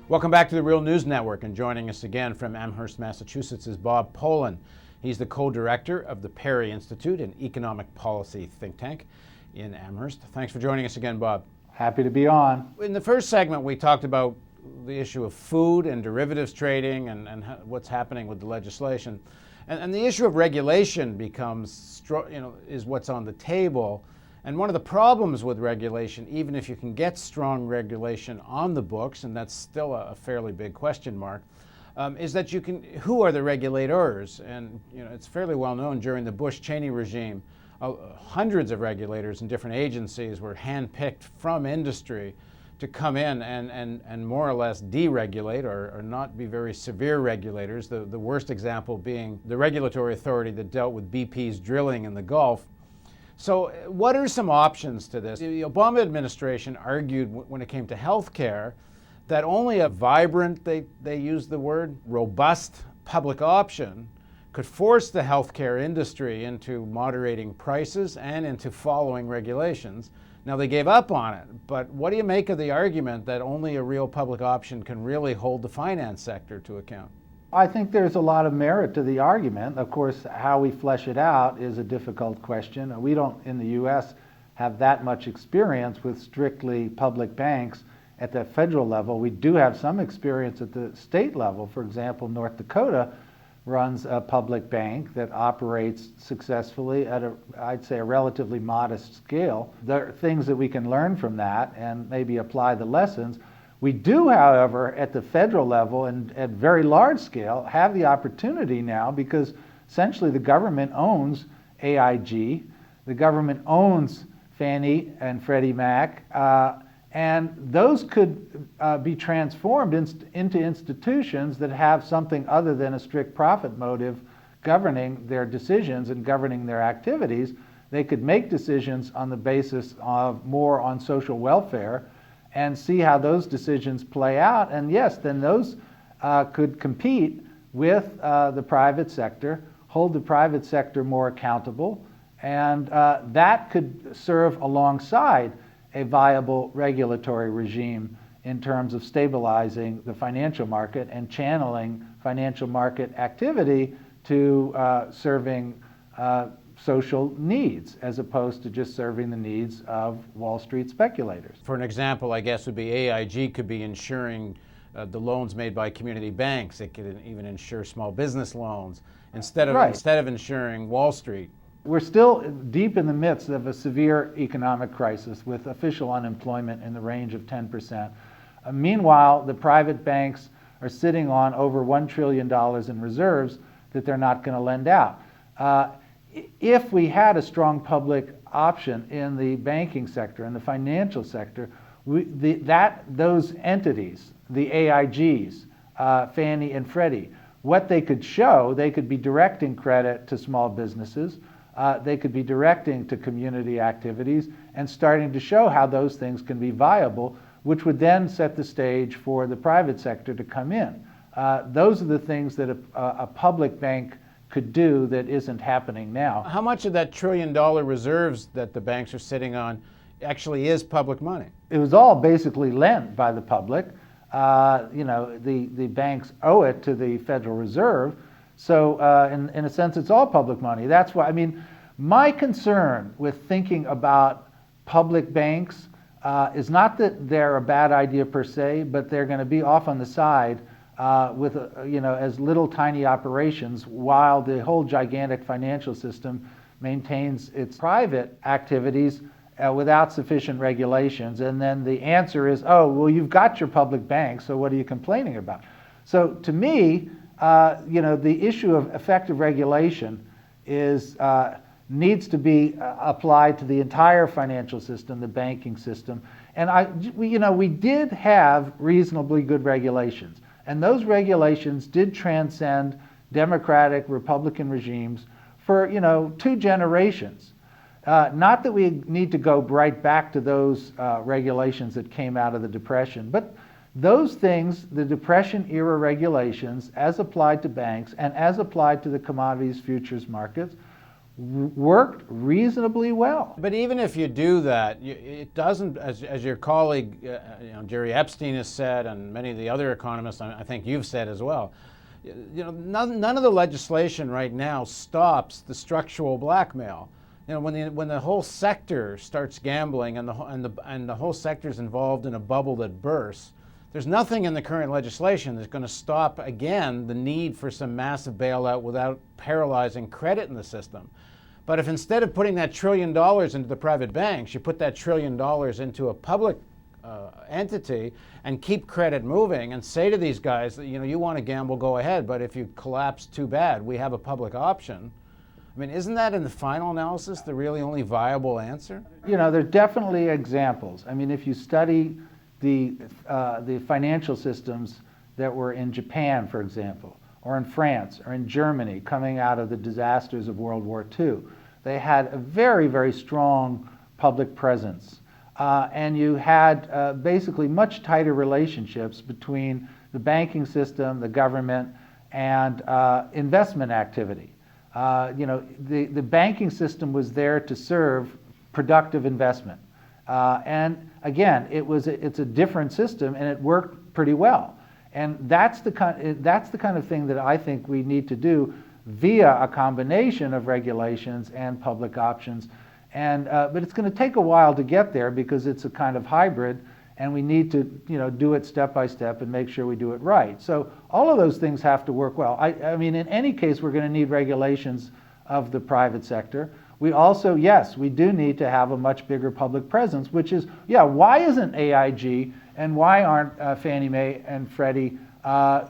Welcome back to the Real News Network, and joining us again from Amherst, Massachusetts is Bob Pollin. He's the co-director of the Perry Institute, an economic policy think tank in Amherst. Thanks for joining us again, Bob. Happy to be on. In the first segment, we talked about the issue of food and derivatives trading and what's happening with the legislation. And the issue of regulation becomes, is what's on the table. And one of the problems with regulation, even if you can get strong regulation on the books, and that's still a fairly big question mark, is that who are the regulators? And it's fairly well known during the Bush-Cheney regime, hundreds of regulators in different agencies were handpicked from industry to come in and more or less deregulate or not be very severe regulators. The worst example being the regulatory authority that dealt with BP's drilling in the Gulf. So what are some options to this? The Obama administration argued when it came to health care that only a vibrant, they used the word, robust public option could force the healthcare industry into moderating prices and into following regulations. Now they gave up on it, but what do you make of the argument that only a real public option can really hold the finance sector to account? I think there's a lot of merit to the argument. Of course, how we flesh it out is a difficult question. We don't, in the U.S., have that much experience with strictly public banks at the federal level. We do have some experience at the state level. For example, North Dakota runs a public bank that operates successfully at I'd say a relatively modest scale. There are things that we can learn from that and maybe apply the lessons. We do, however, at the federal level and at very large scale, have the opportunity now because essentially the government owns AIG, the government owns Fannie and Freddie Mac, and those could be transformed into institutions that have something other than a strict profit motive governing their decisions and governing their activities. They could make decisions on the basis of more on social welfare and see how those decisions play out. And yes, then those could compete with the private sector, hold the private sector more accountable, and that could serve alongside a viable regulatory regime in terms of stabilizing the financial market and channeling financial market activity to serving social needs as opposed to just serving the needs of Wall Street speculators. For an example, I guess would be AIG could be insuring the loans made by community banks. It could even insure small business loans instead of insuring Wall Street. We're still deep in the midst of a severe economic crisis with official unemployment in the range of 10%. Meanwhile, the private banks are sitting on over $1 trillion in reserves that they're not going to lend out. If we had a strong public option in the banking sector and the financial sector, those entities, the AIGs, Fannie and Freddie, what they could show, they could be directing credit to small businesses, they could be directing to community activities and starting to show how those things can be viable, which would then set the stage for the private sector to come in. Those are the things that a public bank could do that isn't happening now. How much of that $1 trillion reserves that the banks are sitting on actually is public money? It was all basically lent by the public. The banks owe it to the Federal Reserve. So in a sense, it's all public money. That's why, my concern with thinking about public banks is not that they're a bad idea per se, but they're going to be off on the side with as little tiny operations while the whole gigantic financial system maintains its private activities without sufficient regulations. And then the answer is, oh, well, you've got your public bank, so what are you complaining about? So to me, the issue of effective regulation needs to be applied to the entire financial system, the banking system. And we did have reasonably good regulations. And those regulations did transcend Democratic, Republican regimes for, 2 generations. Not that we need to go right back to those regulations that came out of the Depression, but those things, the Depression-era regulations, as applied to banks and as applied to the commodities futures markets, worked reasonably well. But even if you do that, it doesn't, as your colleague, Jerry Epstein has said, and many of the other economists, I think you've said as well, none of the legislation right now stops the structural blackmail. When the whole sector starts gambling and the whole sector is involved in a bubble that bursts, there's nothing in the current legislation that's going to stop, again, the need for some massive bailout without paralyzing credit in the system. But if instead of putting that $1 trillion into the private banks, you put that $1 trillion into a public entity and keep credit moving and say to these guys that, you want to gamble, go ahead, but if you collapse, too bad, we have a public option. I mean, isn't that in the final analysis the really only viable answer? There are definitely examples. I mean, if you study the financial systems that were in Japan, for example, or in France, or in Germany, coming out of the disasters of World War II, they had a very, very strong public presence. And you had basically much tighter relationships between the banking system, the government, and investment activity. The banking system was there to serve productive investment. And again, it's a different system, and it worked pretty well. And that's the kind of thing that I think we need to do via a combination of regulations and public options. But it's going to take a while to get there because it's a kind of hybrid, and we need to do it step by step and make sure we do it right. So all of those things have to work well. I mean, in any case, we're going to need regulations of the private sector. We also, yes, we do need to have a much bigger public presence, which is, why isn't AIG and why aren't Fannie Mae and Freddie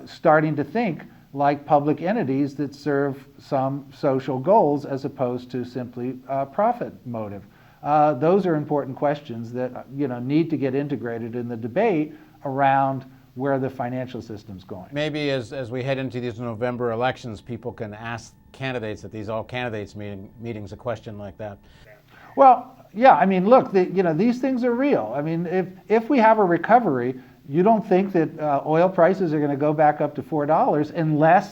starting to think like public entities that serve some social goals as opposed to simply profit motive? Those are important questions that need to get integrated in the debate around where the financial system's going. Maybe as we head into these November elections, people can ask candidates at these all-candidates meetings a question like that. Well, yeah, I mean, look, these things are real. I mean, if we have a recovery, you don't think that oil prices are going to go back up to $4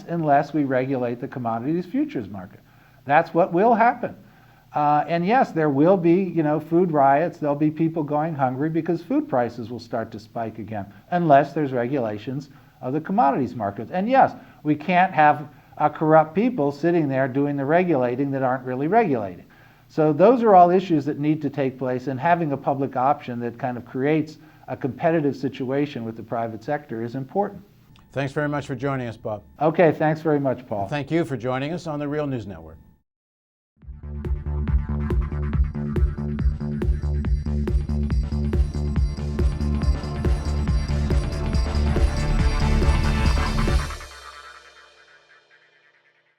unless we regulate the commodities futures market. That's what will happen. And yes, there will be, food riots. There'll be people going hungry because food prices will start to spike again, unless there's regulations of the commodities markets. And yes, we can't have corrupt people sitting there doing the regulating that aren't really regulating. So those are all issues that need to take place, and having a public option that kind of creates a competitive situation with the private sector is important. Thanks very much for joining us, Bob. Okay, thanks very much, Paul. Thank you for joining us on the Real News Network.